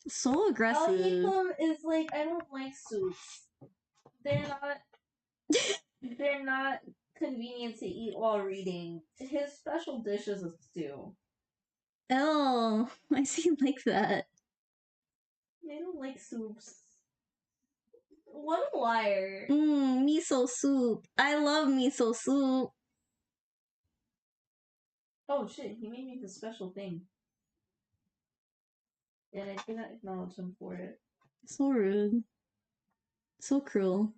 So aggressive. Alhikum is like, I don't like soups. They're not convenient to eat while reading. His special dish is a stew. Oh, I see like that. They don't like soups. What a liar. Miso soup. I love miso soup. Oh shit, he made me the special thing. And I didn't acknowledge him for it. So rude. So cruel.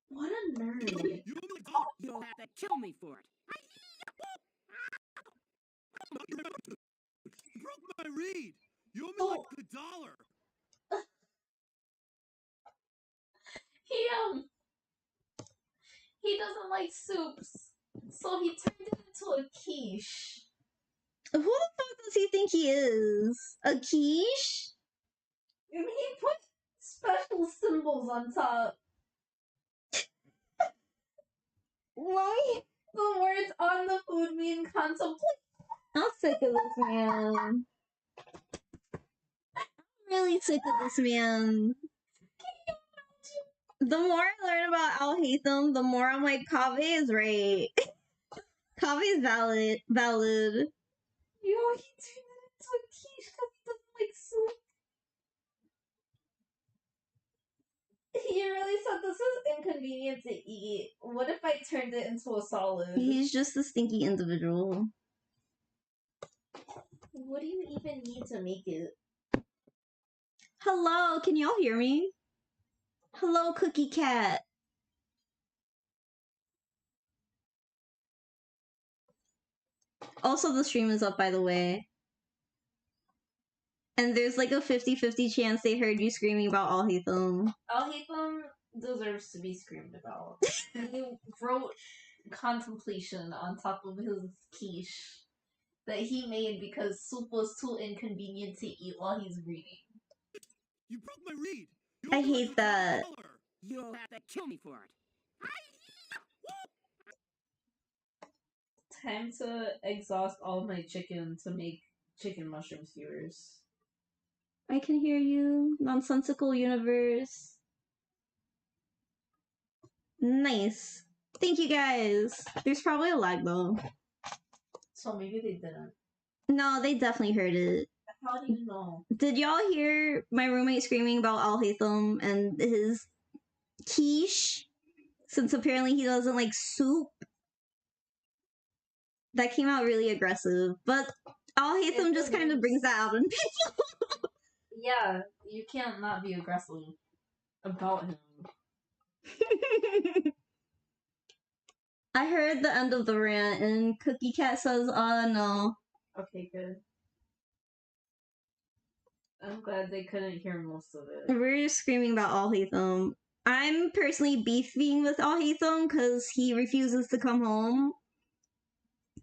What a nerd. You'll have to kill me for it. You broke my reed. You owe me like $1. He doesn't like soups, so he turned it into a quiche. Who the fuck does he think he is? A quiche? And he put special symbols on top. Mommy, The words on the food mean contemplate. I'm sick of this man. I'm really sick of this man. The more I learn about Al Haytham, the more I'm like, Kaveh is right. Kaveh is valid. Yo, he turned it into a quiche because he doesn't like soup. He really said this is inconvenient to eat. What if I turned it into a solid? He's just a stinky individual. What do you even need to make it? Hello, can y'all hear me? Hello, Cookie Cat. Also, the stream is up, by the way. And there's like a 50-50 chance they heard you screaming about Al Haytham. Al Haytham deserves to be screamed about. He wrote contemplation on top of his quiche that he made because soup was too inconvenient to eat while he's reading. You broke my reed. You I owe me hate like that. $1. You'll have to kill me for it. Time to exhaust all my chicken to make chicken mushroom skewers. I can hear you. Nonsensical universe. Nice. Thank you guys. There's probably a lag though. So maybe they didn't. No, they definitely heard it. How do you know? Did y'all hear my roommate screaming about Al Haytham and his quiche? Since apparently he doesn't like soup. That came out really aggressive. But Al Haytham just kind of brings that out in people. Yeah, you can't not be aggressive about him. I heard the end of the rant and Cookie Cat says, no. Okay, good. I'm glad they couldn't hear most of it. We're screaming about Al Haytham. I'm personally beefing with Al Haytham because he refuses to come home.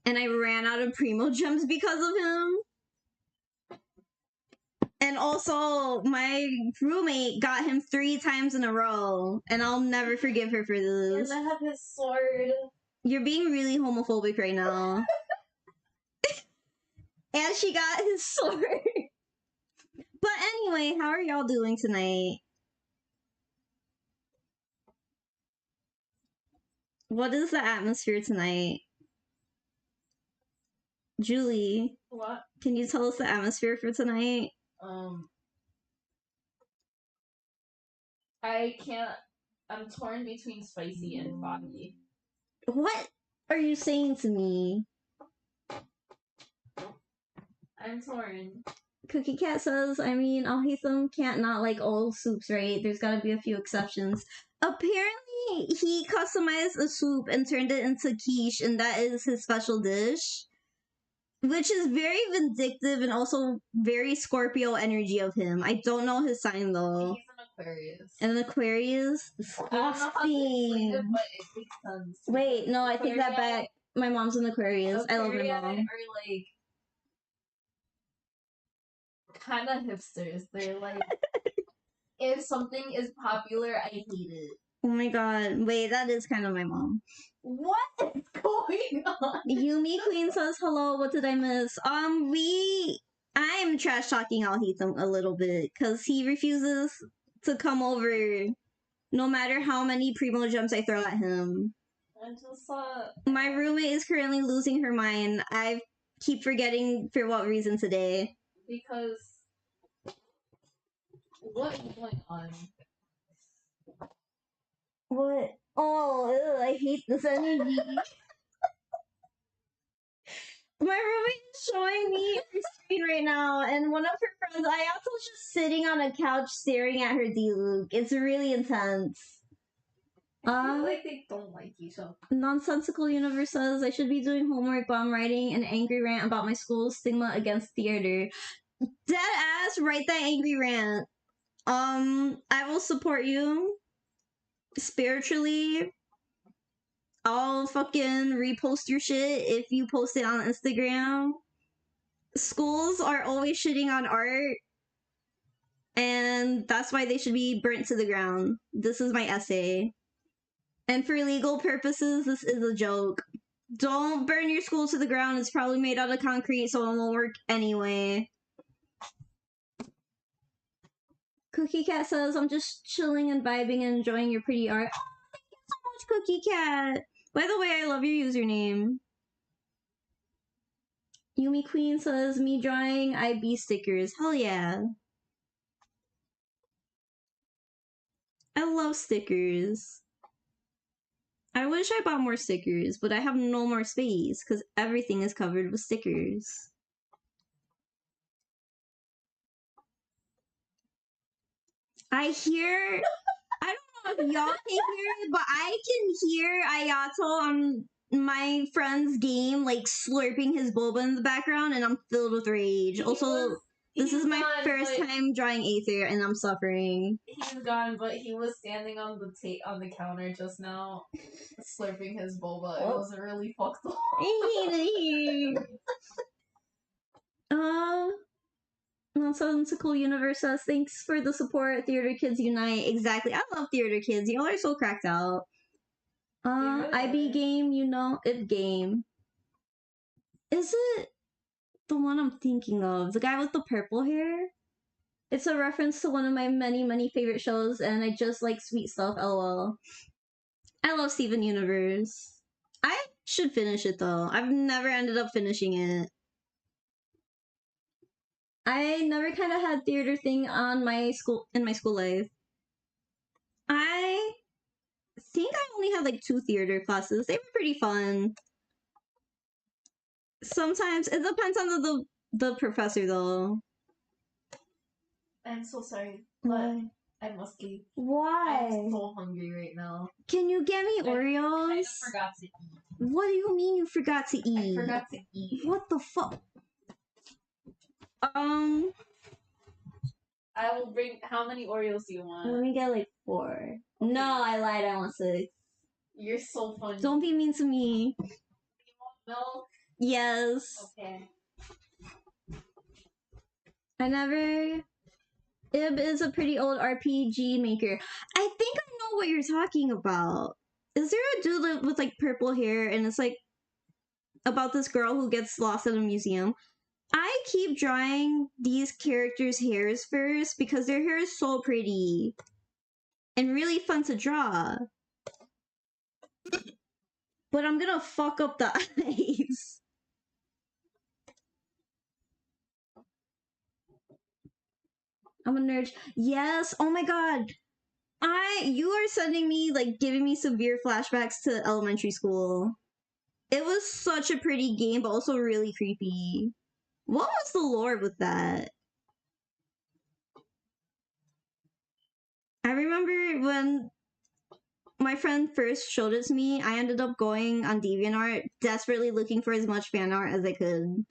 And I ran out of Primo gems because of him. And also, my roommate got him 3 times in a row. And I'll never forgive her for this. And I have his sword. You're being really homophobic right now. And she got his sword. But anyway, how are y'all doing tonight? What is the atmosphere tonight? Julie. What? Can you tell us the atmosphere for tonight? I can't. I'm torn between spicy and foggy. What are you saying to me? I'm torn. Cookie Cat says, I mean, Al Haytham can't not like all soups, right? There's gotta be a few exceptions. Apparently, he customized a soup and turned it into quiche, and that is his special dish. Which is very vindictive and also very Scorpio energy of him. I don't know his sign though. He's an Aquarius. An Aquarius? I don't know how to explain it, but it makes sense. Wait, no, I take that back. My mom's an Aquarius. I love my mom. Are like kind of hipsters. They're like, if something is popular, I hate it. Oh my god. Wait, that is kind of my mom. What is going going on? Yumi Queen says hello. What did I miss? I'm trash talking Alhaitham a little bit because he refuses to come over, no matter how many primo gems I throw at him. I just My roommate is currently losing her mind. I keep forgetting for what reason today. because what is going on? What? Oh, I hate this energy. My roommate is showing me her screen right now, and one of her friends, Ayato's just sitting on a couch staring at her D-Luke. It's really intense. I feel like they don't like each other. Nonsensical Universe says I should be doing homework, but I'm writing an angry rant about my school's stigma against theater. Dead ass, write that angry rant. I will support you spiritually. I'll fucking repost your shit if you post it on Instagram. Schools are always shitting on art, and that's why they should be burnt to the ground. This is my essay. And for legal purposes, this is a joke. Don't burn your school to the ground. It's probably made out of concrete, so it won't work anyway. Cookie Cat says, I'm just chilling and vibing and enjoying your pretty art. Oh, thank you so much, Cookie Cat. By the way, I love your username. Yumi Queen says, me drawing IB stickers. Hell yeah. I love stickers. I wish I bought more stickers, but I have no more space because everything is covered with stickers. I don't know if y'all can hear it, but I can hear Ayato on my friend's game, like slurping his boba in the background, and I'm filled with rage. This is my first time drawing Aether, and I'm suffering. He's gone, but he was standing on the counter just now, slurping his boba. It was really fucked up. I hate it here. Nonsensical Universe says, thanks for the support, Theater Kids Unite. Exactly. I love Theater Kids. Y'all are so cracked out. IB game, IP game. Is it the one I'm thinking of? The guy with the purple hair? It's a reference to one of my many, many favorite shows, and I just like sweet stuff, lol. I love Steven Universe. I should finish it, though. I've never ended up finishing it. I never kind of had theater thing in my school life. I think I only had like 2 theater classes. They were pretty fun. Sometimes it depends on the professor, though. I'm so sorry, but I must leave. Why? I'm so hungry right now. Can you get me Oreos? I just forgot to eat. What do you mean you forgot to eat? I forgot to eat. What the fuck? I will bring. How many Oreos do you want? Let me get like 4. Okay. No, I lied. I want 6. You're so funny. Don't be mean to me. You want milk? Yes. Okay. Ib is a pretty old RPG maker. I think I know what you're talking about. Is there a dude with like purple hair and it's like about this girl who gets lost in a museum? I keep drawing these characters' hairs first because their hair is so pretty and really fun to draw. But I'm gonna fuck up the eyes. I'm a nerd. Yes. Oh my god. You are sending me, like, giving me severe flashbacks to elementary school. It was such a pretty game, but also really creepy. What was the lore with that? I remember when my friend first showed it to me, I ended up going on DeviantArt, desperately looking for as much fan art as I could.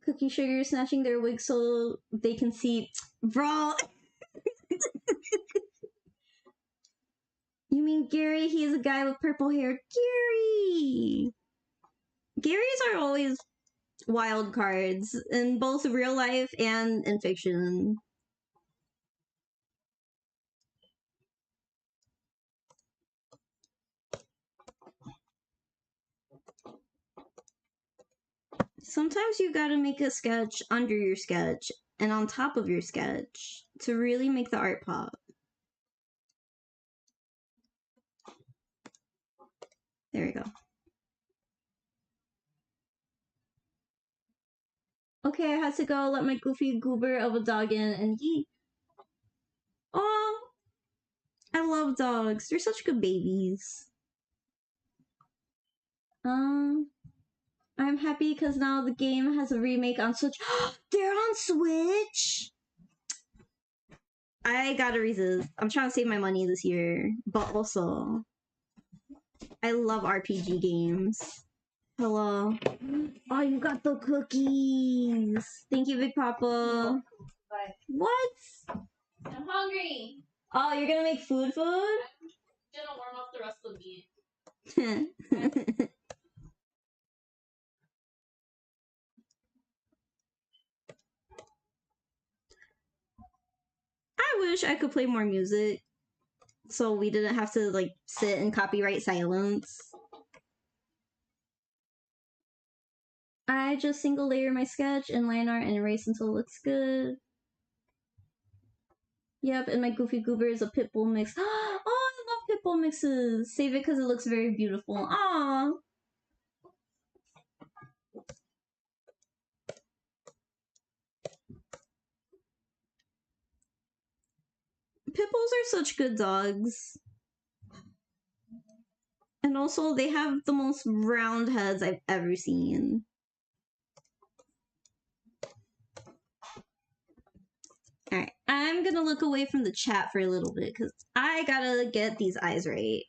Cookie Sugar snatching their wig so they can see. Bro! You mean Gary? He's a guy with purple hair. Gary! Garys are always wild cards in both real life and in fiction. Sometimes you gotta make a sketch under your sketch and on top of your sketch to really make the art pop. There we go. Okay, I had to go let my goofy goober of a dog in and he. Oh, I love dogs. They're such good babies. I'm happy because now the game has a remake on Switch. They're on Switch? I gotta resist. I'm trying to save my money this year, but also, I love RPG games. Hello. Oh, you got the cookies. Thank you, Big Papa. Bye. What? I'm hungry. Oh, you're gonna make food? I'm gonna warm up the rest of the meat. I wish I could play more music so we didn't have to like sit in copyright silence. I just single layer my sketch in line art and erase until it looks good. Yep, and my Goofy Goober is a Pitbull mix. Oh, I love Pitbull mixes. Save it because it looks very beautiful. Aww. Pitbulls are such good dogs. And also, they have the most round heads I've ever seen. Alright, I'm gonna look away from the chat for a little bit because I gotta get these eyes right.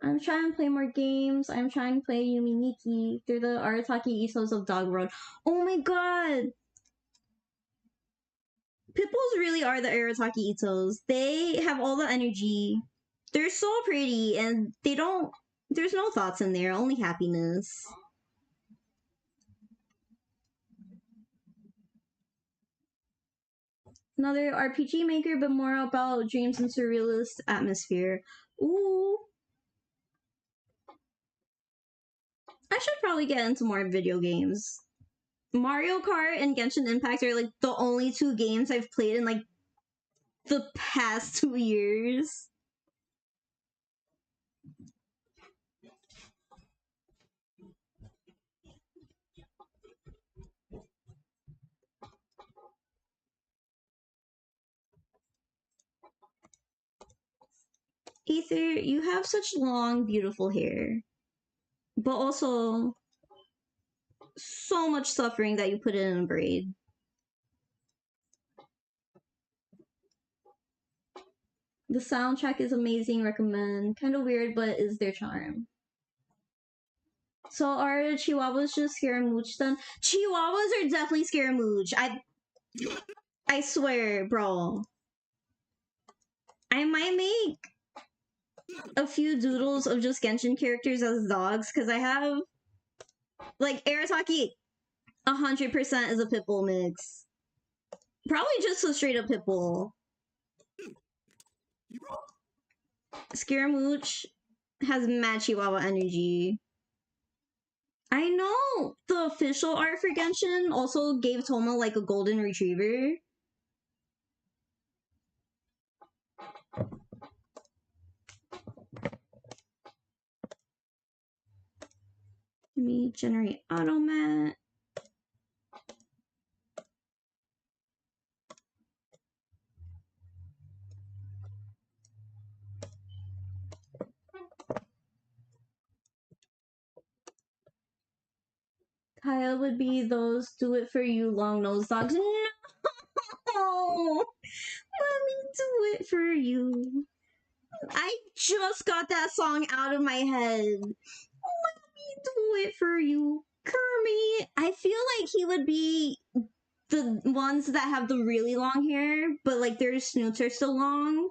I'm trying to play more games. I'm trying to play Yumi Nikki. They're the Arataki Isos of Dog World. Oh my god! Pitbulls really are the Arataki Isos. They have all the energy. They're so pretty and they don't... There's no thoughts in there, only happiness. Another RPG maker, but more about dreams and surrealist atmosphere. Ooh. I should probably get into more video games. Mario Kart and Genshin Impact are like the only two games I've played in like the past 2 years. Ether, you have such long, beautiful hair. But also so much suffering that you put it in a braid. The soundtrack is amazing, recommend. Kind of weird, but is their charm. So are Chihuahuas just Scaramouche then? Chihuahuas are definitely Scaramouche. I swear, bro. I might make a few doodles of just Genshin characters as dogs, because I have... Like, Arataki 100% is a Pitbull mix. Probably just a straight up Pitbull. Scaramouche has mad Chihuahua energy. I know! The official art for Genshin also gave Toma like a golden retriever. Let me generate automat. Kaya would be those do it for you long nose dogs. No! Let me do it for you. I just got that song out of my head. Let me do it for you. Kermit. I feel like he would be the ones that have the really long hair, but like their snoots are still long.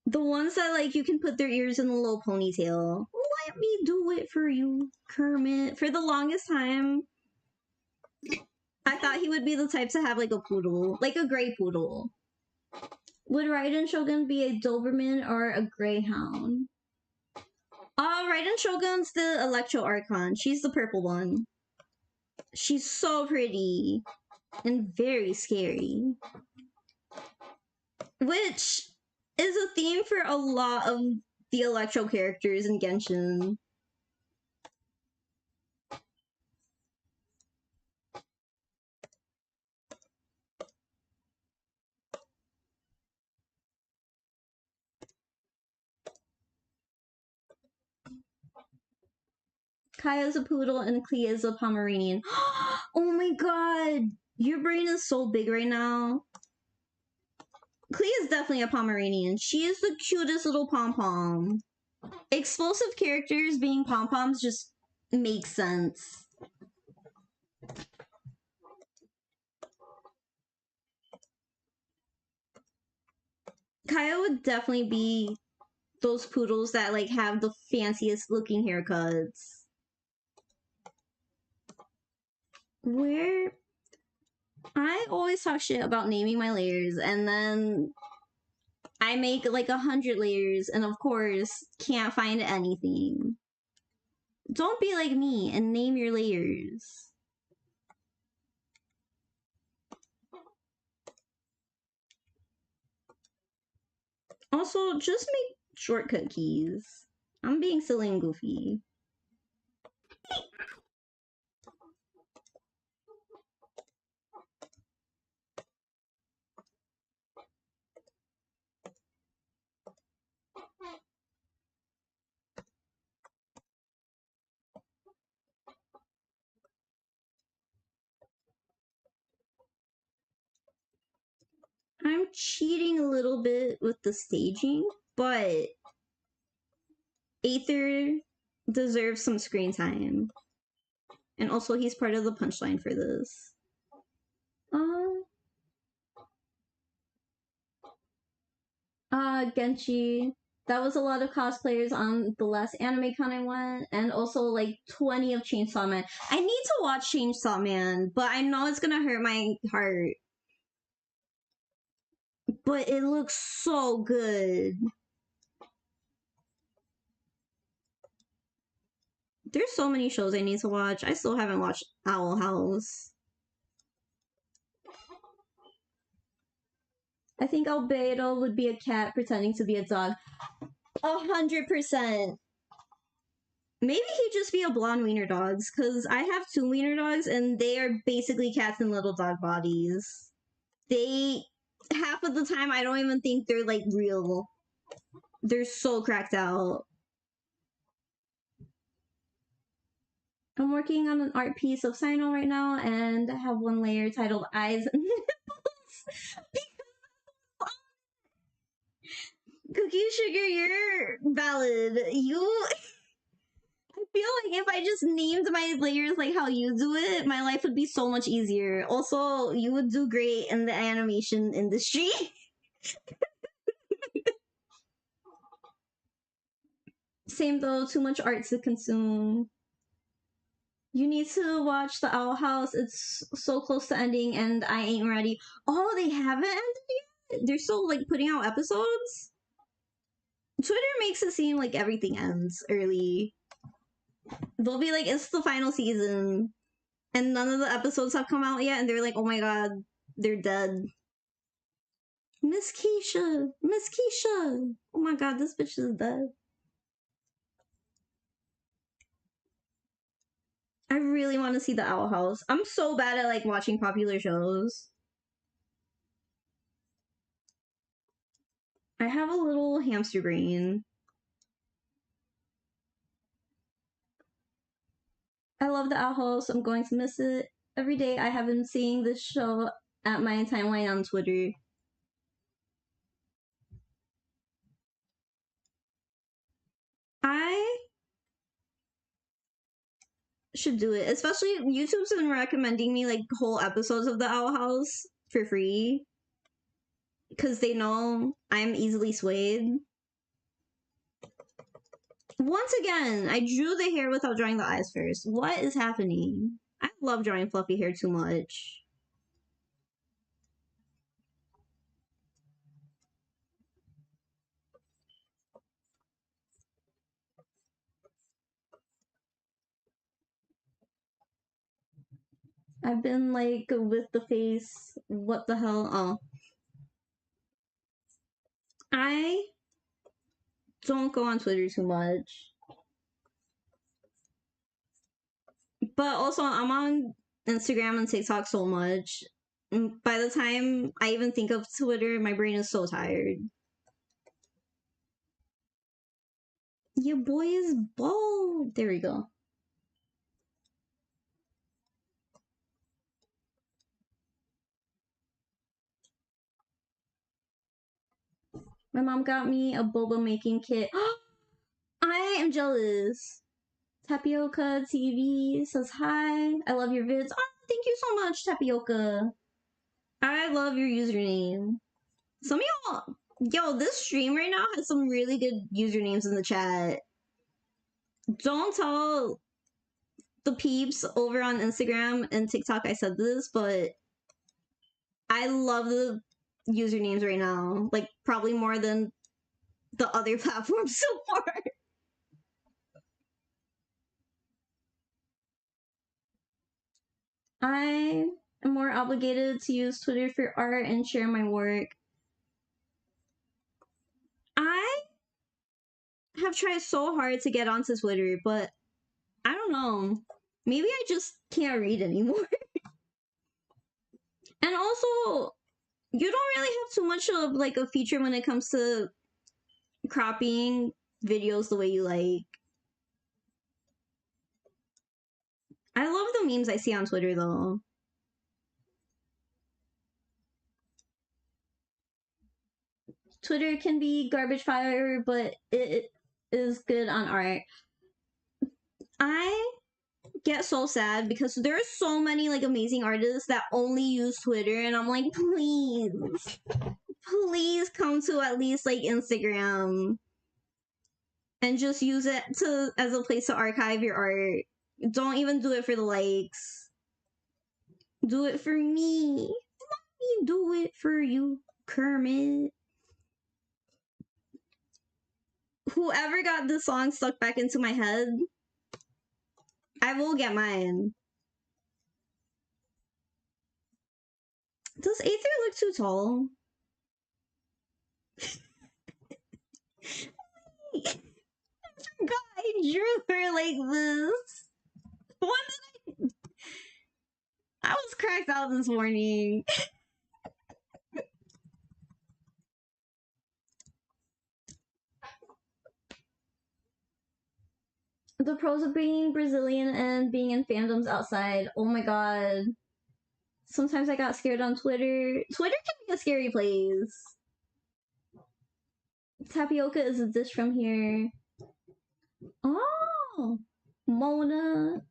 The ones that like you can put their ears in a little ponytail. Let me do it for you, Kermit. For the longest time, I thought he would be the type to have like a poodle, like a gray poodle. Would Raiden Shogun be a Doberman or a Greyhound? Raiden Shogun's the Electro Archon. She's the purple one. She's so pretty and very scary. Which is a theme for a lot of the Electro characters in Genshin. Kaya's a poodle and Clea is a Pomeranian. Oh my god! Your brain is so big right now. Clea is definitely a Pomeranian. She is the cutest little pom-pom. Explosive characters being pom-poms just makes sense. Kaya would definitely be those poodles that like have the fanciest looking haircuts. Where I always talk shit about naming my layers, and then I make like 100 layers, and of course can't find anything. Don't be like me and name your layers. Also, just make shortcut keys. I'm being silly and goofy. I'm cheating a little bit with the staging, but Aether deserves some screen time. And also, he's part of the punchline for this. Genshi. That was a lot of cosplayers on the last anime con I went, and also like 20 of Chainsaw Man. I need to watch Chainsaw Man, but I know it's gonna hurt my heart. But it looks so good. There's so many shows I need to watch. I still haven't watched Owl House. I think Albedo would be a cat pretending to be a dog. 100%. Maybe he'd just be a blonde wiener dogs, because I have 2 wiener dogs and they are basically cats in little dog bodies. They, half of the time, I don't even think they're like real. They're so cracked out. I'm working on an art piece of Sino right now, and I have one layer titled Eyes and Nipples. Cookie Sugar, you're valid. I feel like if I just named my layers like how you do it, my life would be so much easier. Also, you would do great in the animation industry. Same though, too much art to consume. You need to watch The Owl House. It's so close to ending and I ain't ready. Oh, they haven't ended yet? They're still like putting out episodes? Twitter makes it seem like everything ends early. They'll be like, it's the final season. And none of the episodes have come out yet, and they're like, oh my god, they're dead. Miss Keisha! Miss Keisha! Oh my god, this bitch is dead. I really want to see The Owl House. I'm so bad at like watching popular shows. I have a little hamster brain. I love The Owl House. I'm going to miss it. Every day I have been seeing this show at my timeline on Twitter. I should do it. Especially YouTube's been recommending me like whole episodes of The Owl House for free. Because they know I'm easily swayed. Once again, I drew the hair without drawing the eyes first. What is happening? I love drawing fluffy hair too much. I've been like with the face. What the hell? Oh. I don't go on Twitter too much. But also, I'm on Instagram and TikTok so much. By the time I even think of Twitter, my brain is so tired. Your boy is bald. There we go. My mom got me a boba making kit. I am jealous. Tapioca TV says hi. I love your vids. Oh, thank you so much, Tapioca. I love your username. Some of y'all, yo, this stream right now has some really good usernames in the chat. Don't tell the peeps over on Instagram and TikTok I said this, but I love the usernames right now. Like, probably more than the other platforms so far. I am more obligated to use Twitter for art and share my work. I have tried so hard to get onto Twitter, but I don't know. Maybe I just can't read anymore. And also, you don't really have too much of like a feature when it comes to cropping videos the way you like. I love the memes I see on Twitter though. Twitter can be garbage fire, but it is good on art. I get so sad because there are so many like amazing artists that only use Twitter, and I'm like, please come to at least like Instagram and just use it to as a place to archive your art. Don't even do it for the likes. Do it for me. Let me do it for you, Kermit. Whoever got this song stuck back into my head, I will get mine. Does Aether look too tall? God, I drew her like this. What did I was cracked out this morning. The pros of being Brazilian and being in fandoms outside. Oh my god. Sometimes I got scared on Twitter. Twitter can be a scary place. Tapioca is a dish from here. Oh, Mona.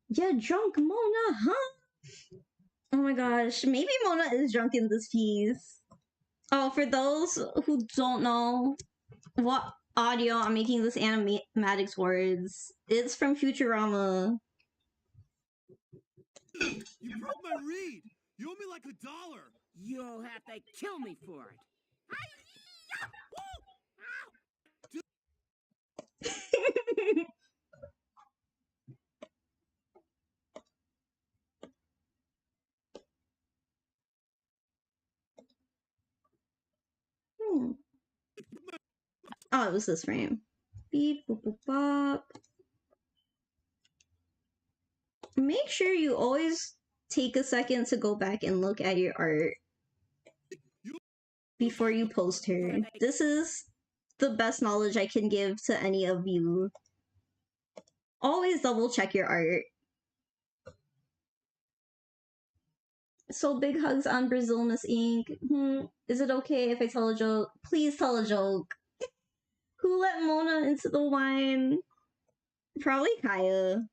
Yeah, drunk Mona, huh? Oh my gosh, maybe Mona is drunk in this piece. Oh, for those who don't know what audio I'm making this animatics words, it's from Futurama. You broke my reed. You owe me like $1. You'll have to kill me for it. Oh, it was this frame. Beep, boop, boop, bop. Make sure you always take a second to go back and look at your art before you post her. This is the best knowledge I can give to any of you. Always double check your art. So big hugs on Brazil, Miss Ink. Is it okay if I tell a joke? Please tell a joke. Who let Mona into the wine? Probably Kaya.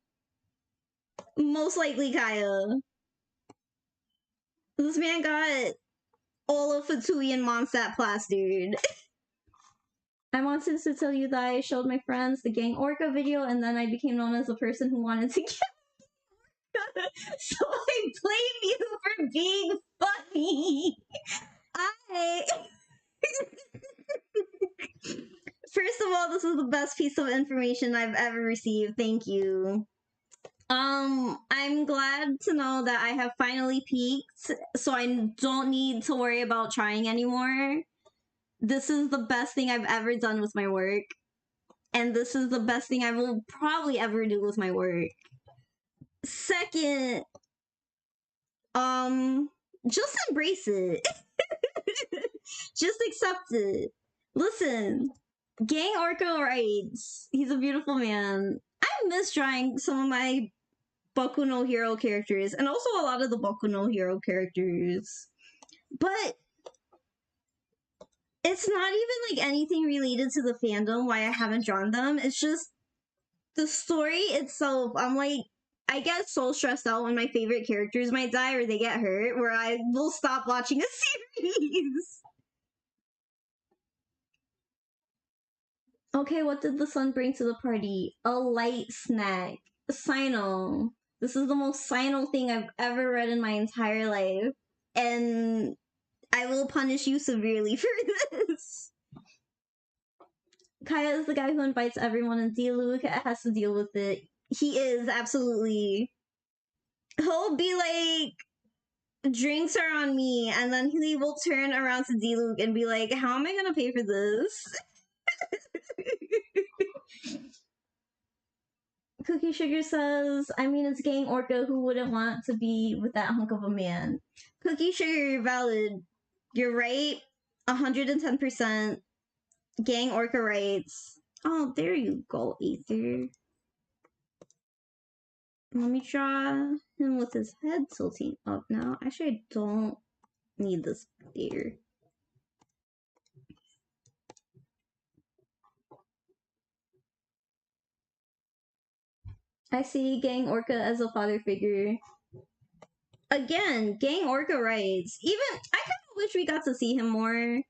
Most likely Kaya. This man got all of Fatui and Mondstadt plastered. I wanted to tell you that I showed my friends the Gang Orca video, and then I became known as a person who wanted to get. So I blame you for being funny. I. First of all, this is the best piece of information I've ever received. Thank you. I'm glad to know that I have finally peaked, so I don't need to worry about trying anymore. This is the best thing I've ever done with my work, and this is the best thing I will probably ever do with my work. Second, just embrace it. Just accept it. Listen, Gang Orca writes, he's a beautiful man. I miss drawing some of my Boku no Hero characters, and also a lot of the Boku no Hero characters. But it's not even like anything related to the fandom why I haven't drawn them. It's just the story itself. I'm like, I get so stressed out when my favorite characters might die or they get hurt, where I will stop watching a series. Okay, what did the sun bring to the party? A light snack. Sino. This is the most Sino thing I've ever read in my entire life. And I will punish you severely for this. Kaya is the guy who invites everyone, and Diluc has to deal with it. He is, absolutely. He'll be like, drinks are on me, and then he will turn around to Diluc and be like, how am I gonna pay for this? Cookie Sugar says, I mean, it's Gang Orca, who wouldn't want to be with that hunk of a man? Cookie Sugar, you're valid. You're right. 110%. Gang Orca writes. Oh, there you go, Aether. Let me draw him with his head tilting up now. Actually, I don't need this there. I see Gang Orca as a father figure. Again, Gang Orca writes. Even, I kind of wish we got to see him more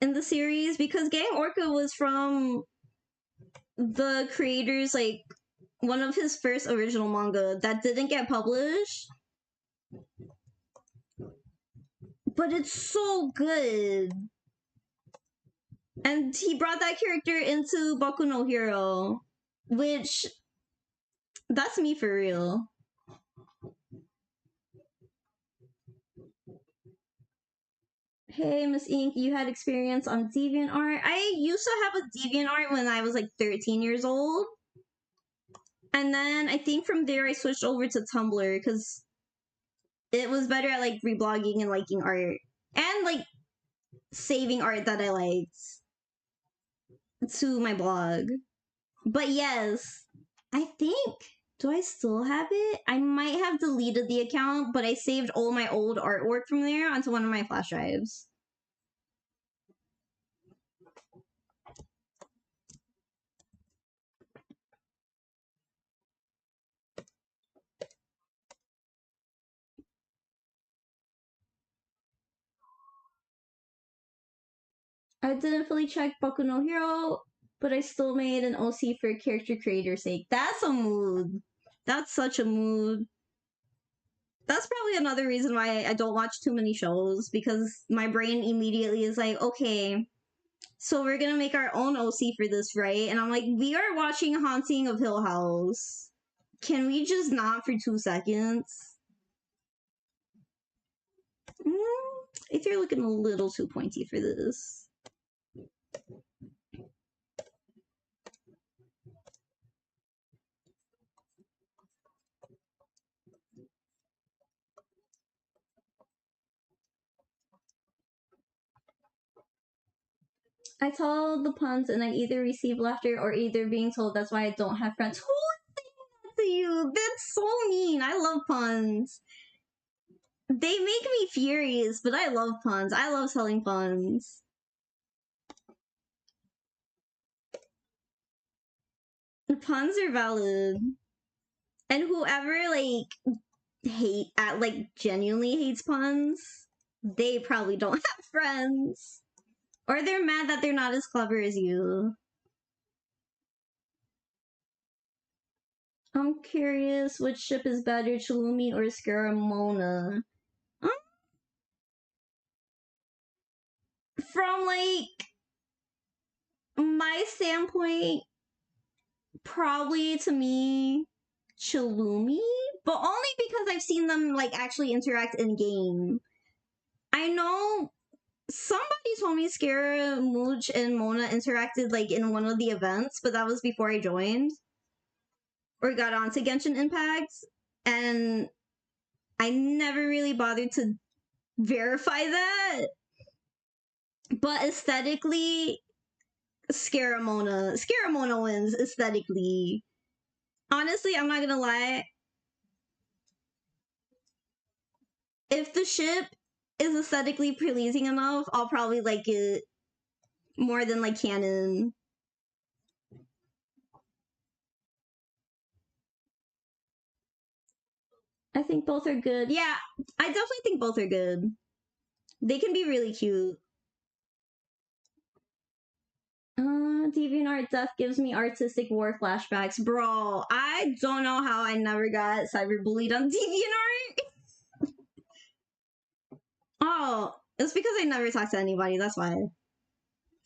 in the series, because Gang Orca was from the creators, like, one of his first original manga that didn't get published. But it's so good. And he brought that character into Boku no Hero, which, that's me for real. Hey, Miss Ink, you had experience on DeviantArt. I used to have a DeviantArt when I was like 13 years old. And then I think from there I switched over to Tumblr because it was better at like reblogging and liking art. And like saving art that I liked to my blog. But yes, I think, do I still have it? I might have deleted the account, but I saved all my old artwork from there onto one of my flash drives. I didn't fully check Boku no Hero, but I still made an OC for character creator's sake. That's a mood. That's such a mood. That's probably another reason why I don't watch too many shows, because my brain immediately is like, okay, so we're gonna make our own OC for this, right? And I'm like, we are watching Haunting of Hill House. Can we just not for 2 seconds? If you're looking a little too pointy for this. I tell the puns and I either receive laughter or either being told that's why I don't have friends. Who is saying that to you? That's so mean. I love puns. They make me furious, but I love puns. I love telling puns. Puns are valid. And whoever genuinely hates puns, they probably don't have friends. Or they're mad that they're not as clever as you. I'm curious which ship is better, Chilumi or Scaramona? From like my standpoint, probably to me, Chilumi, but only because I've seen them like actually interact in game. I know somebody told me Scaramouche and Mona interacted like in one of the events, but that was before I joined or got onto Genshin Impact, and I never really bothered to verify that. But aesthetically, Scaramona wins aesthetically. Honestly, I'm not gonna lie. If the ship is aesthetically pleasing enough, I'll probably like it more than like canon. I think both are good. Yeah, I definitely think both are good. They can be really cute. DeviantArt Death gives me artistic war flashbacks. Bro, I don't know how I never got cyberbullied on DeviantArt. Oh, it's because I never talked to anybody, that's why.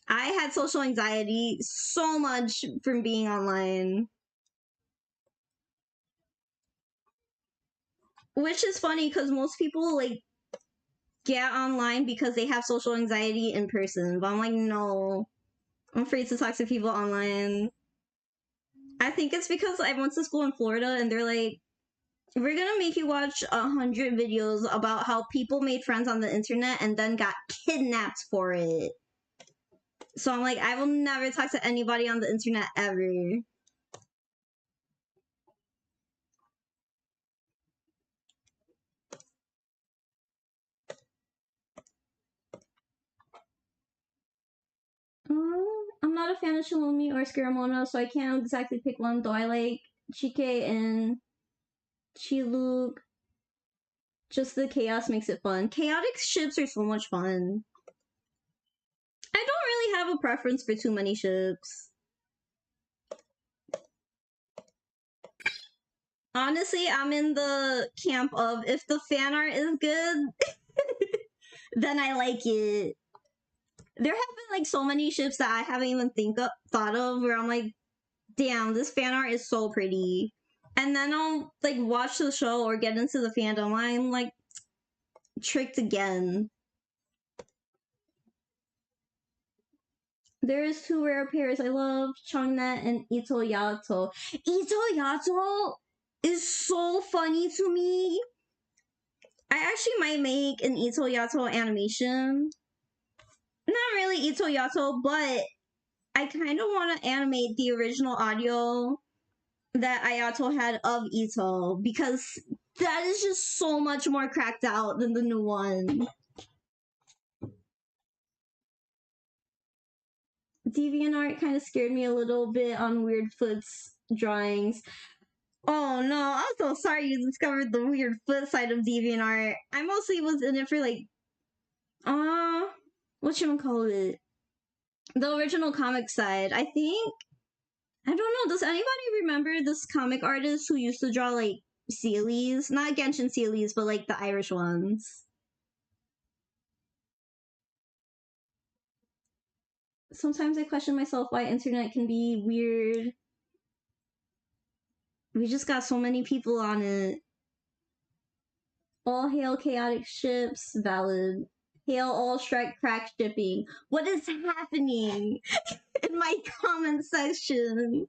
I had social anxiety so much from being online. Which is funny because most people like get online because they have social anxiety in person. But I'm like, no. I'm afraid to talk to people online. I think it's because I went to school in Florida and they're like, we're gonna make you watch 100 videos about how people made friends on the internet and then got kidnapped for it. So I'm like, I will never talk to anybody on the internet ever. I'm not a fan of Shalomi or Scaramona, so I can't exactly pick one, though I like Chike and Chiluk. Just the chaos makes it fun. Chaotic ships are so much fun. I don't really have a preference for too many ships. Honestly, I'm in the camp of if the fan art is good, then I like it. There have been like so many ships that I haven't even thought of where I'm like, damn, this fan art is so pretty. And then I'll like watch the show or get into the fandom. I'm like tricked again. There's two rare pairs I love, Changnet and Itoyato. Itoyato is so funny to me. I actually might make an Itoyato animation. Not really Itoyato, but I kind of want to animate the original audio that Ayato had of Ito because that is just so much more cracked out than the new one. DeviantArt kind of scared me a little bit on Weirdfoot's drawings. Oh no, I'm so sorry you discovered the Weirdfoot side of DeviantArt. I mostly was in it for like, whatchamacallit? The original comic side. I think, I don't know, does anybody remember this comic artist who used to draw like Sealies? Not Genshin Sealies, but like the Irish ones. Sometimes I question myself why internet can be weird. We just got so many people on it. All hail chaotic ships, valid. Hail all strike crack shipping. What is happening in my comment section?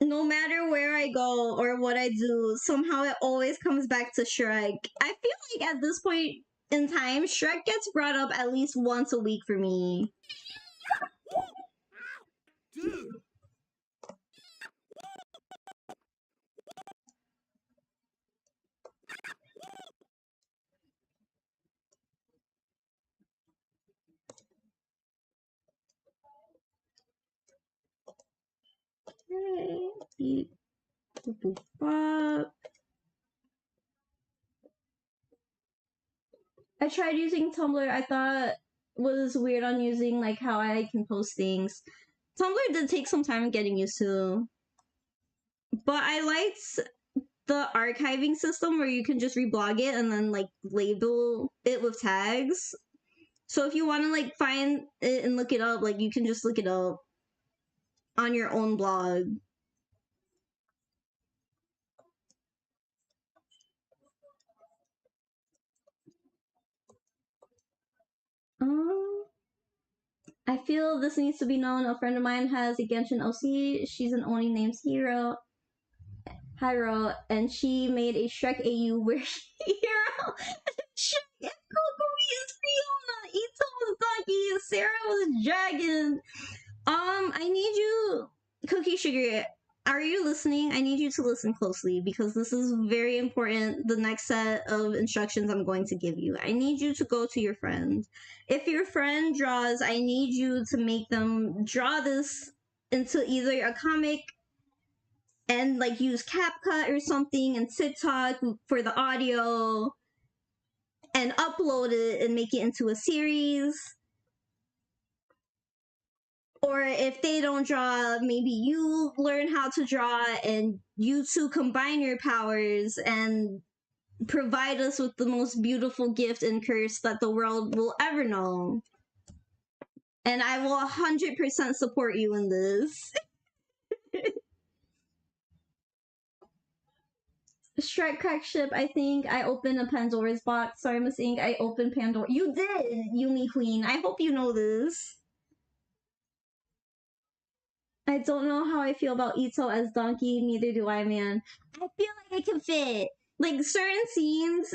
No matter where I go or what I do, somehow it always comes back to Shrek. I feel like at this point in time, Shrek gets brought up at least once a week for me. Dude, Beep, boop, boop, bop. I tried using Tumblr. I thought was weird on using like how I can post things. Tumblr did take some time getting used to, but I liked the archiving system where you can just reblog it and then like label it with tags. So if you want to like find it and look it up, like you can just look it up on your own blog. I feel this needs to be known. A friend of mine has a Genshin OC. She's an Oni named Hiro, and she made a Shrek AU where Hiro, Shrek, and Kokumi is Fiona, Ito was Donkey, Sarah was Dragon. I need you, Cookie Sugar. Are you listening? I need you to listen closely because this is very important. The next set of instructions I'm going to give you. I need you to go to your friend. If your friend draws, I need you to make them draw this into either a comic and like use CapCut or something and TikTok for the audio and upload it and make it into a series. Or if they don't draw, maybe you learn how to draw and you two combine your powers and provide us with the most beautiful gift and curse that the world will ever know. And I will 100% support you in this. Shrek Crack Ship, I think I opened a Pandora's box. Sorry, Miss Ink, I opened Pandora. You did, Yumi Queen. I hope you know this. I don't know how I feel about Ito as Donkey, neither do I, man. I feel like it can fit. Like, certain scenes,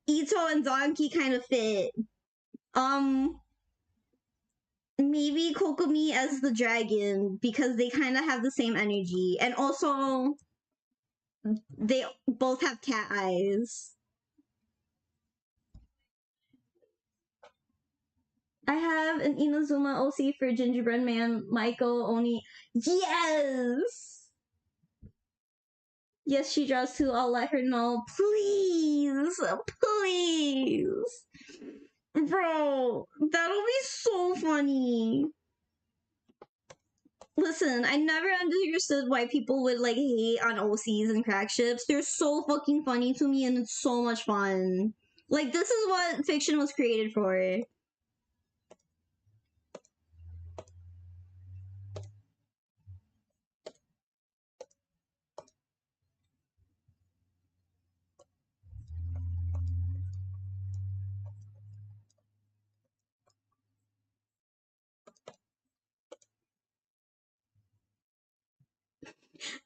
Ito and Donkey kind of fit. Maybe Kokomi as the dragon, because they kind of have the same energy. And also, they both have cat eyes. I have an Inazuma OC for Gingerbread Man, Michael Oni. Yes! Yes, she draws too. I'll let her know. Please! Please! Bro, that'll be so funny. Listen, I never understood why people would like hate on OCs and crack ships. They're so fucking funny to me and it's so much fun. Like, this is what fiction was created for.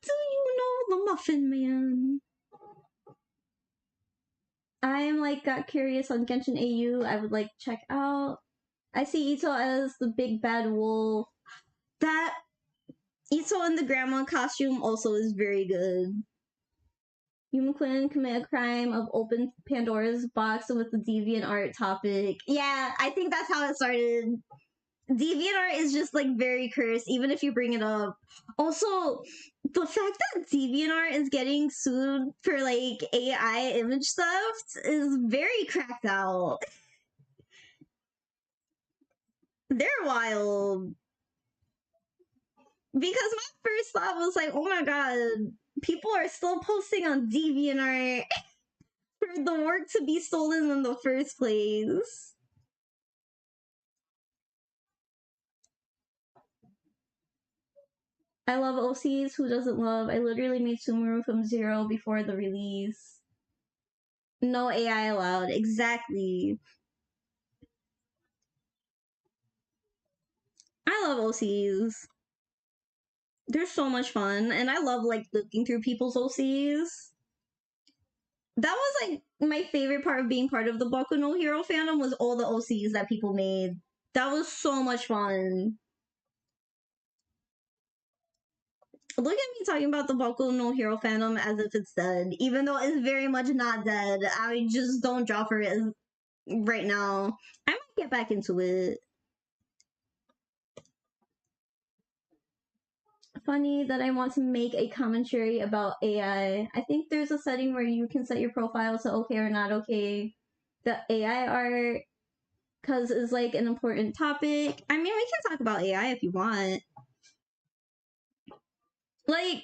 Do you know the Muffin Man? I'm like got curious on Genshin AU. I would like check out. I see Ito as the big bad wolf. That Ito in the grandma costume also is very good. Human Quinn commit a crime of open Pandora's box with the deviant art topic. Yeah, I think that's how it started. DeviantArt is just like very cursed, even if you bring it up. Also, the fact that DeviantArt is getting sued for like AI image theft is very cracked out. They're wild. Because my first thought was like, oh my god, people are still posting on DeviantArt for the work to be stolen in the first place. I love OCs. Who doesn't love? I literally made Sumeru from zero before the release. No AI allowed. Exactly. I love OCs. They're so much fun, and I love like looking through people's OCs. That was like my favorite part of being part of the Boku no Hero fandom was all the OCs that people made. That was so much fun. Look at me talking about the Boku no Hero fandom as if it's dead, even though it's very much not dead. I just don't draw for it right now. I might get back into it. Funny that I want to make a commentary about AI. I think there's a setting where you can set your profile to okay or not okay. The AI art because it's like an important topic. I mean, we can talk about AI if you want. Like,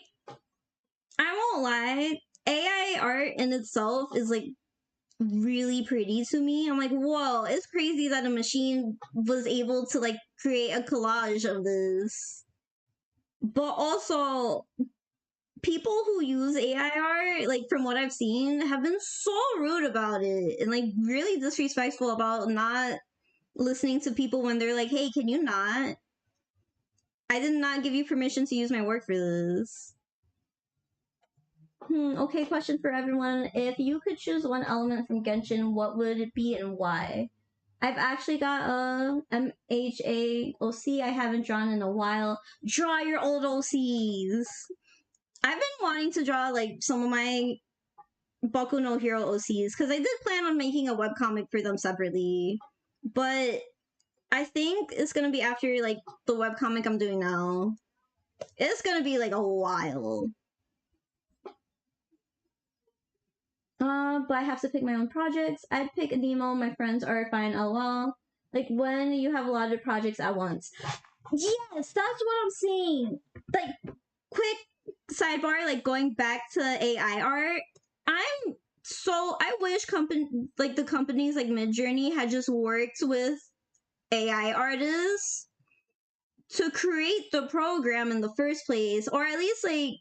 I won't lie, AI art in itself is like really pretty to me. I'm like, whoa, it's crazy that a machine was able to like create a collage of this. But also, people who use AI art, like from what I've seen, have been so rude about it and like really disrespectful about not listening to people when they're like, hey, can you not? I did not give you permission to use my work for this. Okay, question for everyone. If you could choose one element from Genshin, what would it be and why? I've actually got a MHA OC I haven't drawn in a while. Draw your old OCs! I've been wanting to draw like some of my Boku no Hero OCs because I did plan on making a webcomic for them separately. But I think it's gonna be after like the webcomic I'm doing now. It's gonna be like a while. But I have to pick my own projects. I'd pick Nemo, my friends are fine, lol. Like when you have a lot of projects at once. Yes, that's what I'm saying. Like, quick sidebar, like going back to AI art. I wish the companies like Midjourney had just worked with AI artists to create the program in the first place, or at least like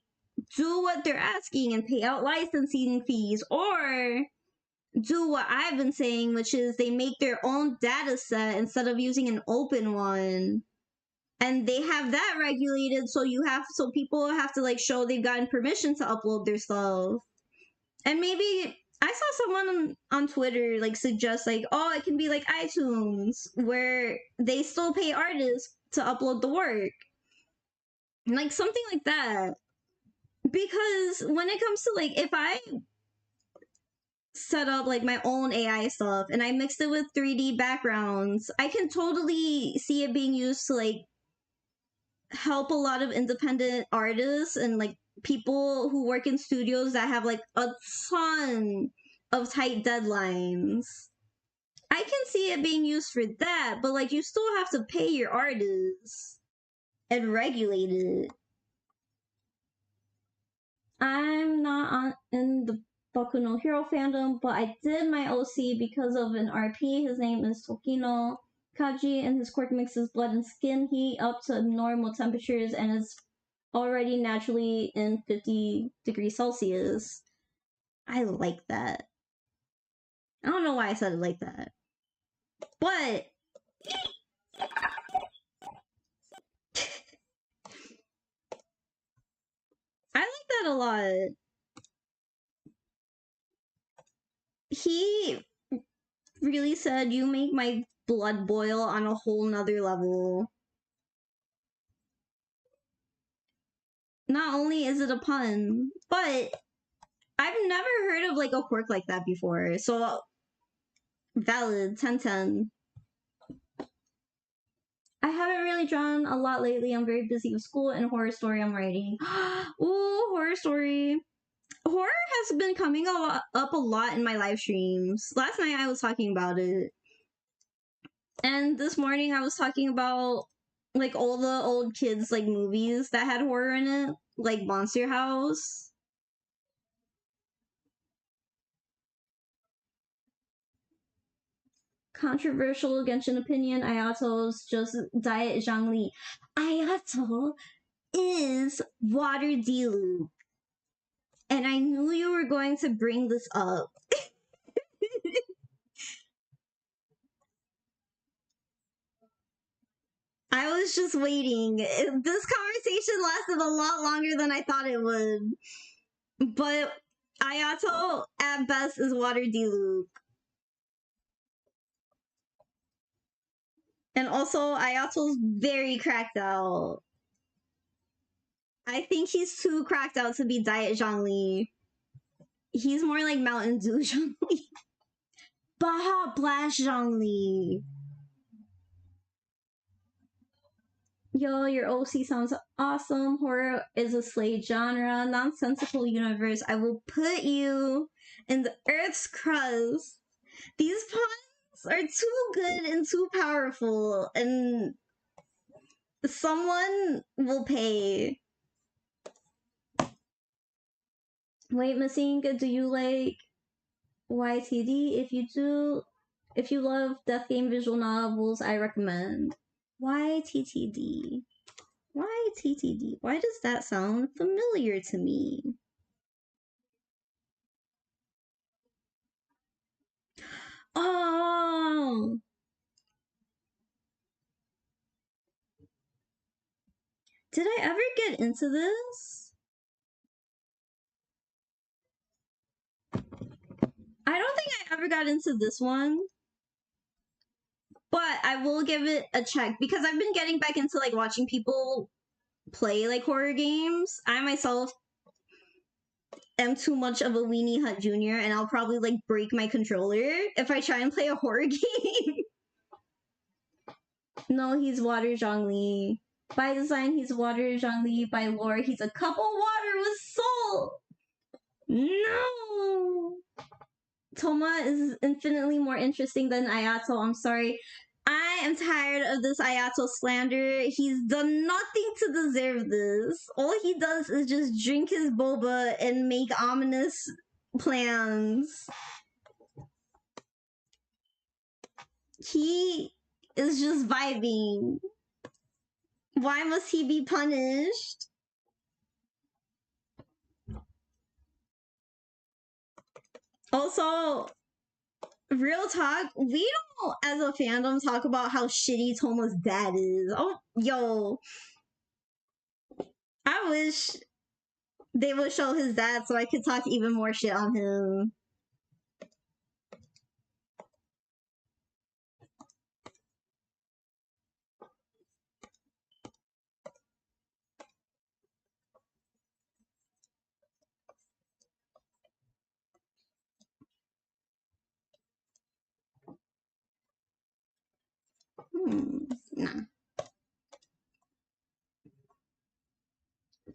do what they're asking and pay out licensing fees, or do what I've been saying, which is they make their own data set instead of using an open one. And they have that regulated, so people have to like show they've gotten permission to upload their stuff. And maybe I saw someone on Twitter like suggest like, oh, it can be like iTunes where they still pay artists to upload the work. Like something like that. Because when it comes to like, if I set up like my own AI stuff and I mixed it with 3D backgrounds, I can totally see it being used to like help a lot of independent artists and like people who work in studios that have like a ton of tight deadlines. I can see it being used for that, but like you still have to pay your artists and regulate it. I'm not in the Boku no Hero fandom, but I did my OC because of an RP. His name is Tokino Kaji, and his quirk mixes blood and skin heat up to normal temperatures and is already naturally in 50 degrees Celsius. I like that. I don't know why I said it like that. But I like that a lot. He really said, you make my blood boil on a whole nother level. Not only is it a pun, but I've never heard of like a quirk like that before. So valid, 10/10. I haven't really drawn a lot lately. I'm very busy with school and horror story I'm writing. Ooh, horror story. Horror has been coming up a lot in my live streams. Last night I was talking about it. And this morning I was talking about like all the old kids like movies that had horror in it, like Monster House. Controversial Genshin opinion, Ayato's just diet Zhangli. Ayato is water Diluc. And I knew you were going to bring this up. I was just waiting. This conversation lasted a lot longer than I thought it would. But Ayato, at best, is water Diluc. And also, Ayato's very cracked out. I think he's too cracked out to be Diet Zhongli. He's more like Mountain Dew Zhongli. Baja Blast Zhongli. Yo, your OC sounds awesome. Horror is a slate genre, nonsensical universe. I will put you in the Earth's crust. These puns parents are too good and too powerful, and someone will pay. Wait, Missing, do you like YTD? If you love Death Game visual novels, I recommend YTTD. YTTD. Why does that sound familiar to me? Oh! Did I ever get into this? I don't think I ever got into this one. But I will give it a check because I've been getting back into like watching people play like horror games. I myself am too much of a Weenie Hut Jr. and I'll probably like break my controller if I try and play a horror game. No, he's Water Zhongli. By design, he's Water Zhongli. By lore, he's a cup of water with soul. No! Toma is infinitely more interesting than Ayato. I'm sorry. I am tired of this Ayato slander. He's done nothing to deserve this. All he does is just drink his boba and make ominous plans. He is just vibing. Why must he be punished? Also, real talk, we don't, as a fandom, talk about how shitty Toma's dad is. Oh, yo. I wish they would show his dad so I could talk even more shit on him. Nah.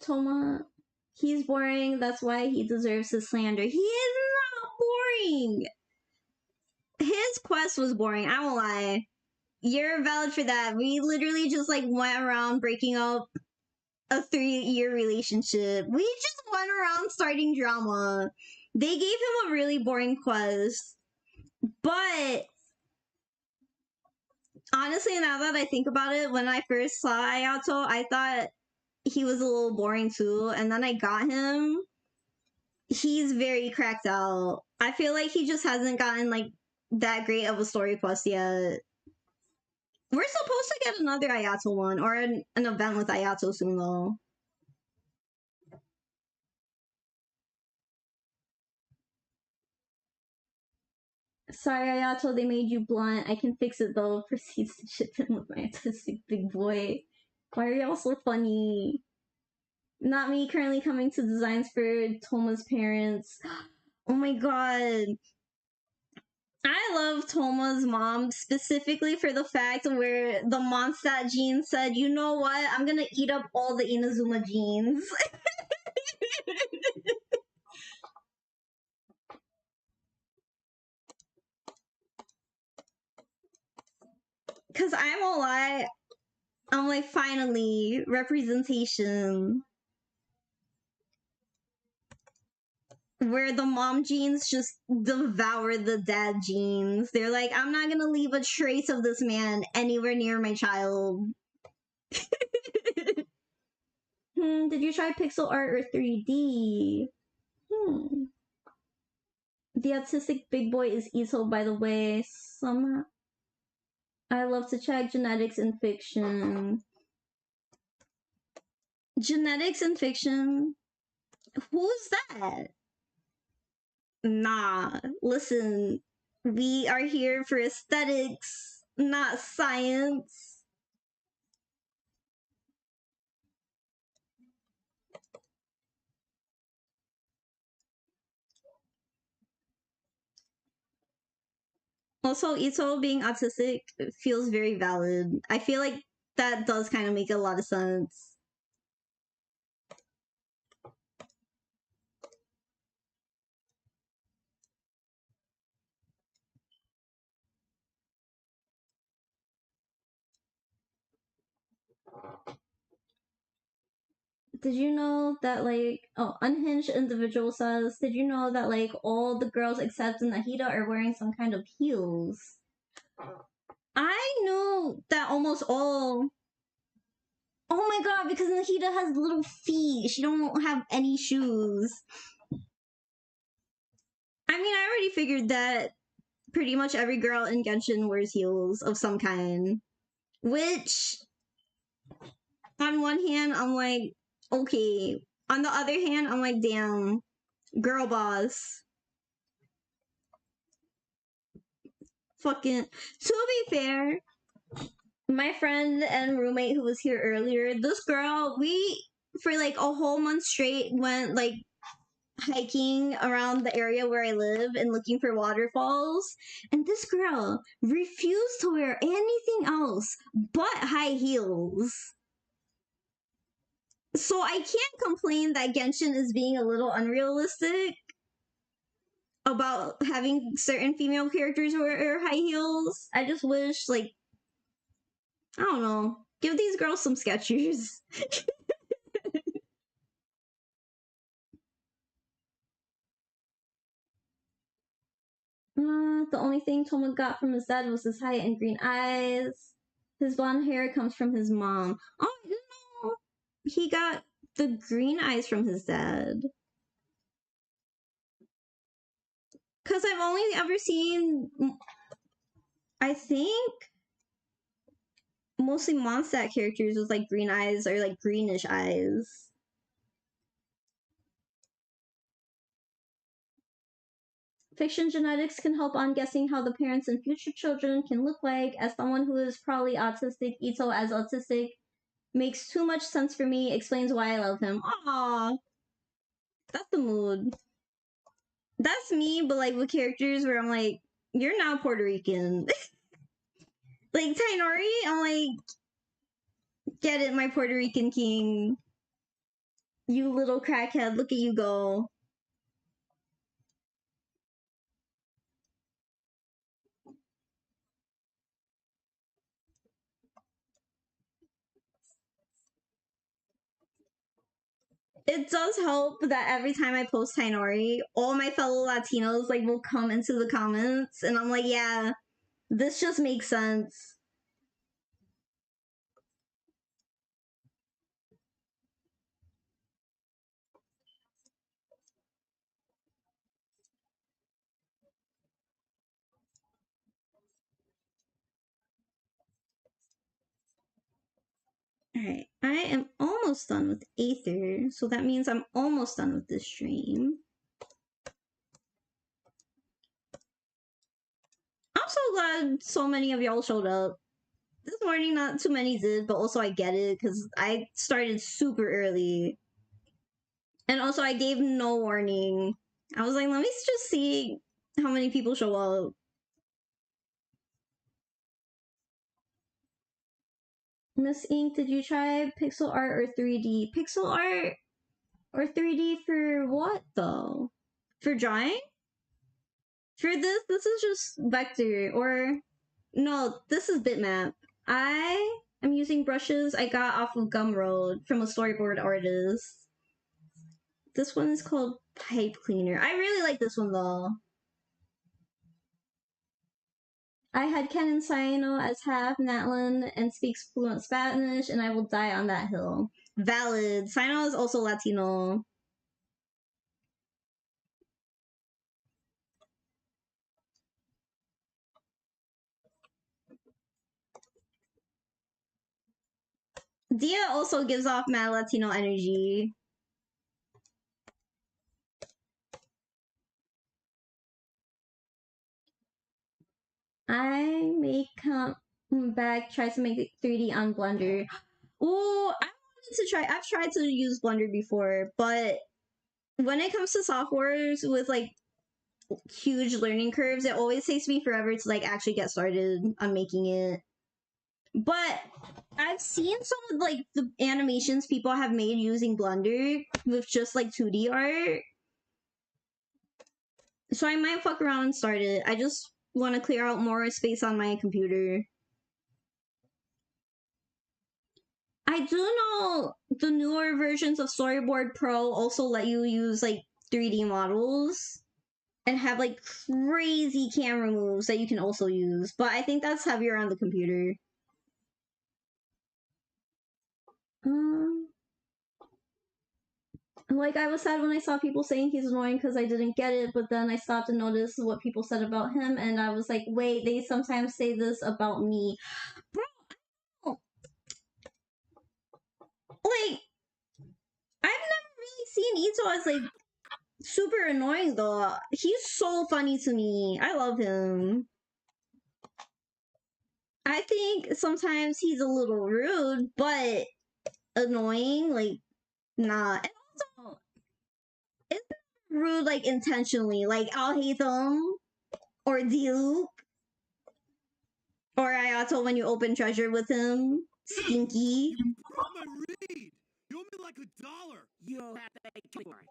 Toma, he's boring. That's why he deserves his slander. He is not boring. His quest was boring. I won't lie. You're valid for that. We literally just like went around breaking up a 3-year relationship. We just went around starting drama. They gave him a really boring quest. But honestly, now that I think about it, when I first saw Ayato, I thought he was a little boring too. And then I got him. He's very cracked out. I feel like he just hasn't gotten like that great of a story quest yet. We're supposed to get another Ayato one or an event with Ayato soon though. Sorry, Ayato, they made you blunt. I can fix it though. Proceeds to ship in with my autistic big boy. Why are y'all so funny? Not me currently coming to designs for Toma's parents. Oh my god. I love Toma's mom specifically for the fact where the Mondstadt gene said, you know what? I'm gonna eat up all the Inazuma genes. Cause I won't lie, I'm like, finally, representation. Where the mom genes just devour the dad genes. They're like, I'm not gonna leave a trace of this man anywhere near my child. Did you try pixel art or 3D? The autistic big boy is Ito, by the way. Somehow. I love to check genetics in fiction. Genetics in fiction? Who's that? Nah, listen, we are here for aesthetics, not science. Also, Ito being autistic feels very valid. I feel like that does kind of make a lot of sense. did you know that Unhinged Individual says, did you know that all the girls except Nahida are wearing some kind of heels? I knew that almost all. Oh my god, because Nahida has little feet. She don't have any shoes. I mean, I already figured that pretty much every girl in Genshin wears heels of some kind. Which, on one hand, I'm like, okay. On the other hand, I'm like, damn, girl boss. Fucking. To be fair, my friend and roommate who was here earlier, this girl, we, for a whole month straight, went hiking around the area where I live and looking for waterfalls. And this girl refused to wear anything else but high heels. So I can't complain that Genshin is being a little unrealistic about having certain female characters wear high heels. I just wish, I don't know, give these girls some Skechers. The only thing Toma got from his dad was his height and green eyes. His blonde hair comes from his mom. Oh, no! He got the green eyes from his dad. Because I've only ever seen, I think, mostly Mondstadt characters with green eyes or greenish eyes. Fiction genetics can help on guessing how the parents and future children can look like. As someone who is probably autistic, Ito as autistic makes too much sense for me, explains why I love him. Aww. That's the mood. That's me, but with characters where I'm like, you're now Puerto Rican. Tainori, I'm like, get it, my Puerto Rican king. You little crackhead, look at you go. It does help that every time I post Tainori, all my fellow Latinos will come into the comments, and I'm like, yeah, this just makes sense. Alright, I am almost done with Aether, so that means I'm almost done with this stream. I'm so glad so many of y'all showed up. This morning, not too many did, but also I get it, because I started super early. And also, I gave no warning. I was like, let me just see how many people show up. Miss Ink, did you try pixel art or 3D? Pixel art or 3D for what, though? For drawing? For this is just vector, or... No, this is bitmap. I am using brushes I got off of Gumroad from a storyboard artist. This one is called Pipe Cleaner. I really like this one, though. I had Ken Saino as half Natlin and speaks fluent Spanish, and I will die on that hill. Valid. Saino is also Latino. Dia also gives off mad Latino energy. I may come back, try to make it 3D on Blender. Ooh, I wanted to try. I've tried to use Blender before, but when it comes to softwares with huge learning curves, it always takes me forever to actually get started on making it. But I've seen some of the animations people have made using Blender with just 2D art. So I might fuck around and start it. I just want to clear out more space on my computer. I do know the newer versions of Storyboard Pro also let you use like 3D models and have like crazy camera moves that you can also use, but I think that's heavier on the computer. Like, I was sad when I saw people saying he's annoying because I didn't get it, but then I stopped and noticed what people said about him, and I was like, wait, they sometimes say this about me. Bro, like, I've never really seen Ito as, like, super annoying, though. He's so funny to me. I love him. I think sometimes he's a little rude, but annoying, like, nah. And also, it's rude, like, intentionally. Like, I'll hate them, or Duke, or Ayato when you open treasure with him. Stinky. You broke my reed. You owe me like $1. You'll have to kill me for it.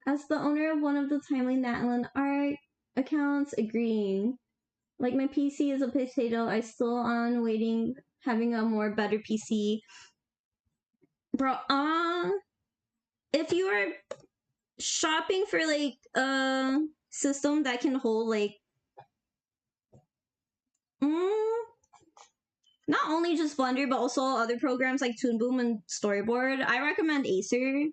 As the owner of one of the Timely Natlin art accounts, agreeing. Like, my PC is a potato. I still on waiting, having a more better PC. Bro, if you are shopping for like a system that can hold like not only just Blender but also other programs like Toon Boom and Storyboard, I recommend Acer.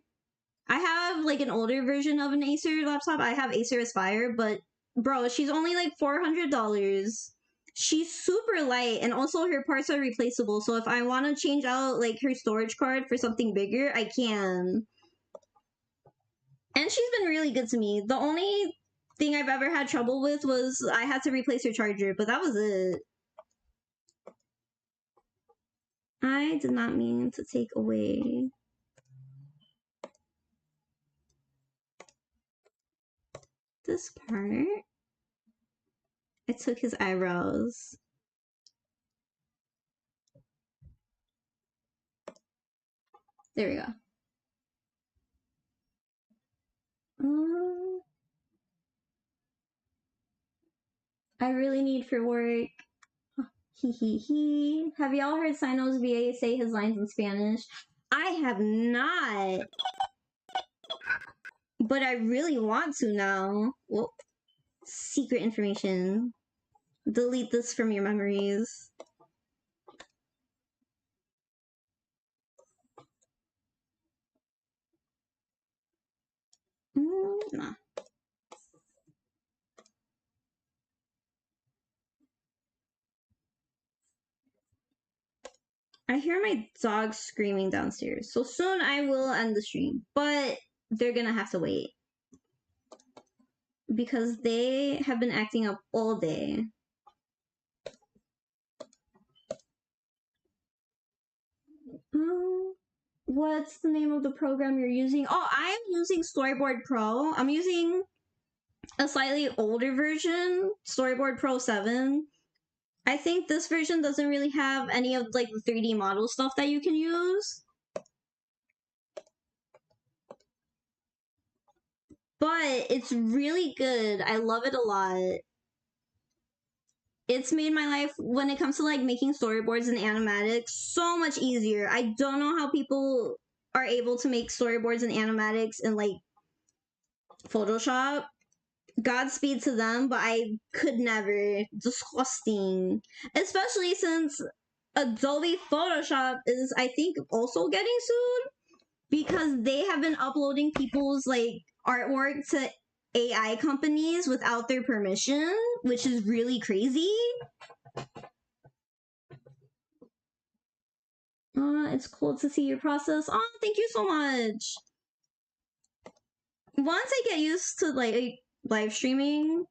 I have like an older version of an Acer laptop. I have Acer Aspire, but bro, she's only like $400. She's super light and also her parts are replaceable. So if I want to change out like her storage card for something bigger, I can. And she's been really good to me. The only thing I've ever had trouble with was I had to replace her charger, but that was it. I did not mean to take away. This part. I took his eyebrows. There we go. I really need for work. He he he. Have y'all heard Sino's VA say his lines in Spanish? I have not. But I really want to now. Well, secret information. Delete this from your memories. Nah. I hear my dog screaming downstairs, so soon I will end the stream, but they're gonna have to wait because they have been acting up all day. What's the name of the program you're using? Oh, I'm using Storyboard Pro. I'm using a slightly older version, Storyboard Pro 7. I think this version doesn't really have any of like the 3D model stuff that you can use. But it's really good. I love it a lot. It's made my life, when it comes to like making storyboards and animatics, so much easier. I don't know how people are able to make storyboards and animatics in like Photoshop. Godspeed to them, but I could never. Disgusting. Especially since Adobe Photoshop is, I think, also getting sued because they have been uploading people's like artwork to AI companies without their permission, which is really crazy. It's cool to see your process. Oh, thank you so much. Once I get used to like live streaming,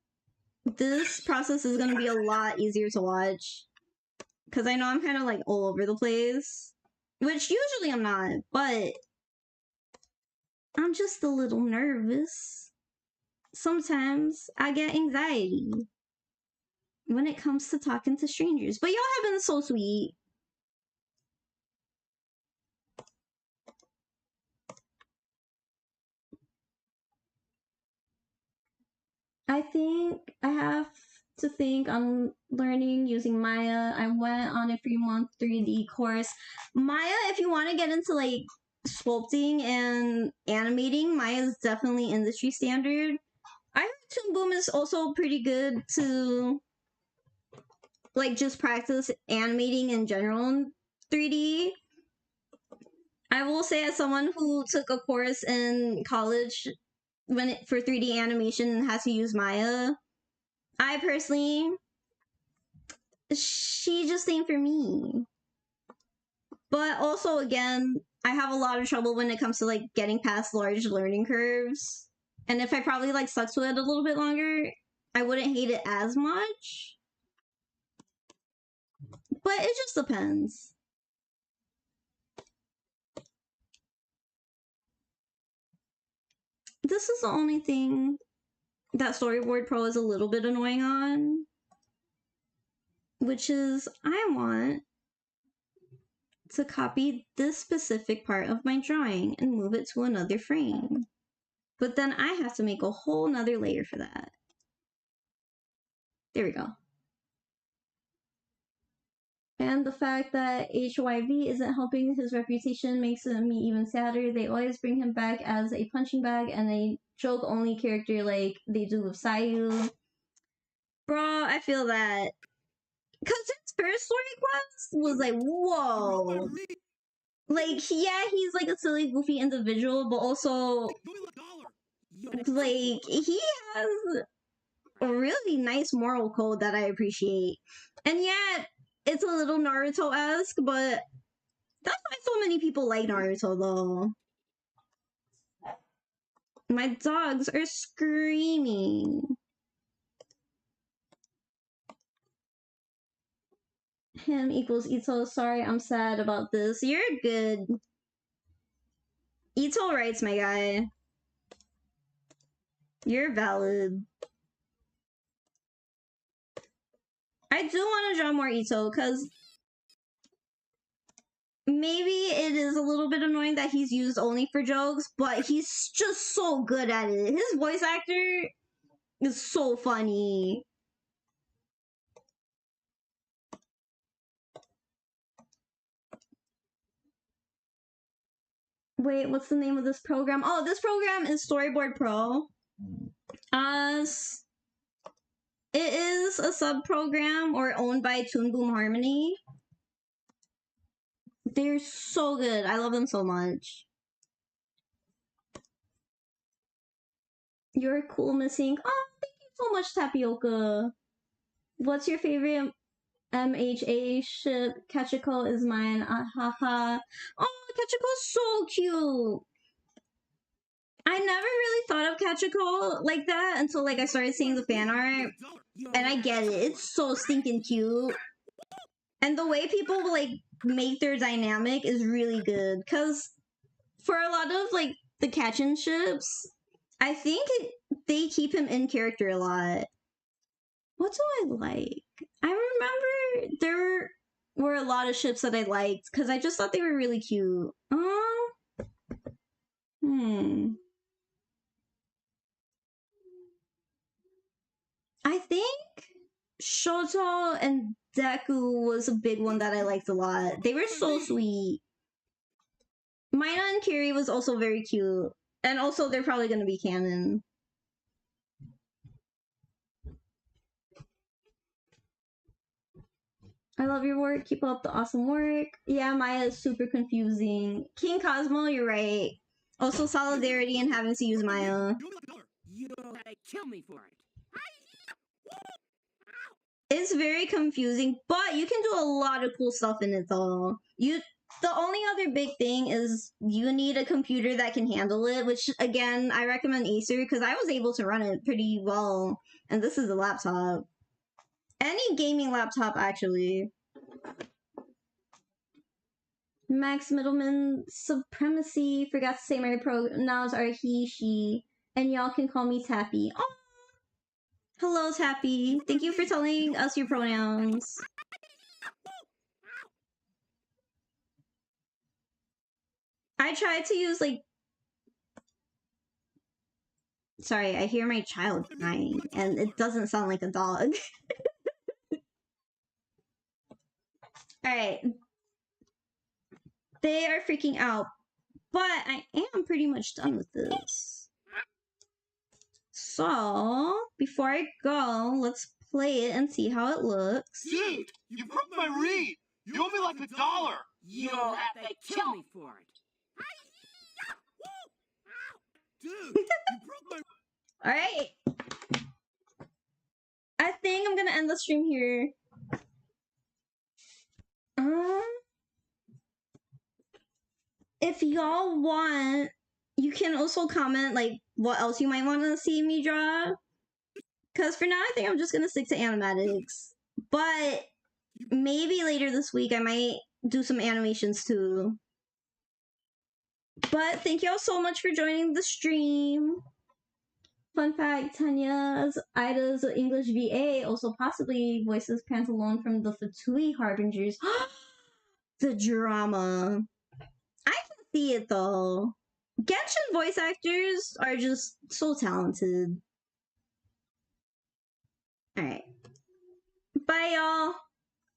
this process is gonna be a lot easier to watch. Because I know I'm kind of like all over the place. Which usually I'm not, but I'm just a little nervous. Sometimes I get anxiety when it comes to talking to strangers. But y'all have been so sweet. I think I have to think on learning using Maya. I went on a 3-month 3D course. Maya, if you want to get into like sculpting and animating, Maya is definitely industry standard. I heard Toon Boom is also pretty good to like just practice animating in general in 3D. I will say, as someone who took a course in college for 3D animation and has to use Maya, I personally, she just ain't for me. But also, again, I have a lot of trouble when it comes to like getting past large learning curves. And if I probably like stuck to it a little bit longer, I wouldn't hate it as much. But it just depends. This is the only thing that Storyboard Pro is a little bit annoying on, which is I want to copy this specific part of my drawing and move it to another frame. But then I have to make a whole nother layer for that. There we go. And the fact that HYV isn't helping his reputation makes me even sadder. They always bring him back as a punching bag and a joke-only character like they do with Sayu. Bro, I feel that. Because his first story quest was like, whoa. Like, yeah, he's like a silly, goofy individual, but also, like, he has a really nice moral code that I appreciate. And yet, it's a little Naruto-esque, but that's why so many people like Naruto, though. My dogs are screaming. Him equals Ito. Sorry, I'm sad about this. You're good. Ito writes, my guy. You're valid. I do want to draw more Ito, because maybe it is a little bit annoying that he's used only for jokes, but he's just so good at it. His voice actor is so funny. Wait, what's the name of this program? Oh, this program is Storyboard Pro. It is a sub-program or owned by Toon Boom Harmony. They're so good. I love them so much. You're cool, missing. Oh, thank you so much, Tapioca. What's your favorite MHA ship? Kachiko is mine. Haha. Oh, Kachiko's so cute. I never really thought of Kachiko like that until like I started seeing the fan art. And I get it. It's so stinking cute. And the way people like make their dynamic is really good. Cause for a lot of like the Kachin ships, I think they keep him in character a lot. What do I like? I remember there were a lot of ships that I liked because I just thought they were really cute. I think Shoto and Deku was a big one that I liked a lot. They were so sweet. Mina and Kiri was also very cute. And also, they're probably going to be canon. I love your work. Keep up the awesome work. Yeah, Maya is super confusing. King Cosmo, you're right. Also, solidarity and having to use Maya. You gotta kill me for it. It's very confusing, but you can do a lot of cool stuff in it, though. The only other big thing is you need a computer that can handle it, which, again, I recommend Acer, because I was able to run it pretty well, and this is a laptop. Any gaming laptop, actually. Max Middleman supremacy. Forgot to say my pronouns are he, she, and y'all can call me Tappy. Oh, hello, Tappy. Thank you for telling us your pronouns. I tried to use like. Sorry, I hear my child crying, and it doesn't sound like a dog. Alright. They are freaking out, but I am pretty much done with this. So, before I go, let's play it and see how it looks. Dude, you broke my reed. You owe me like $1. You'll have to kill me for it. Dude, you broke my. Alright. I think I'm gonna end the stream here. If y'all want, you can also comment like what else you might want to see me draw. Cause for now, I think I'm just gonna stick to animatics. But maybe later this week, I might do some animations too. But thank y'all so much for joining the stream. Fun fact, Tanya's Ida's English VA also possibly voices Pantalone from the Fatui Harbingers. The drama. I can see it though. Genshin voice actors are just so talented. Alright. Bye, y'all.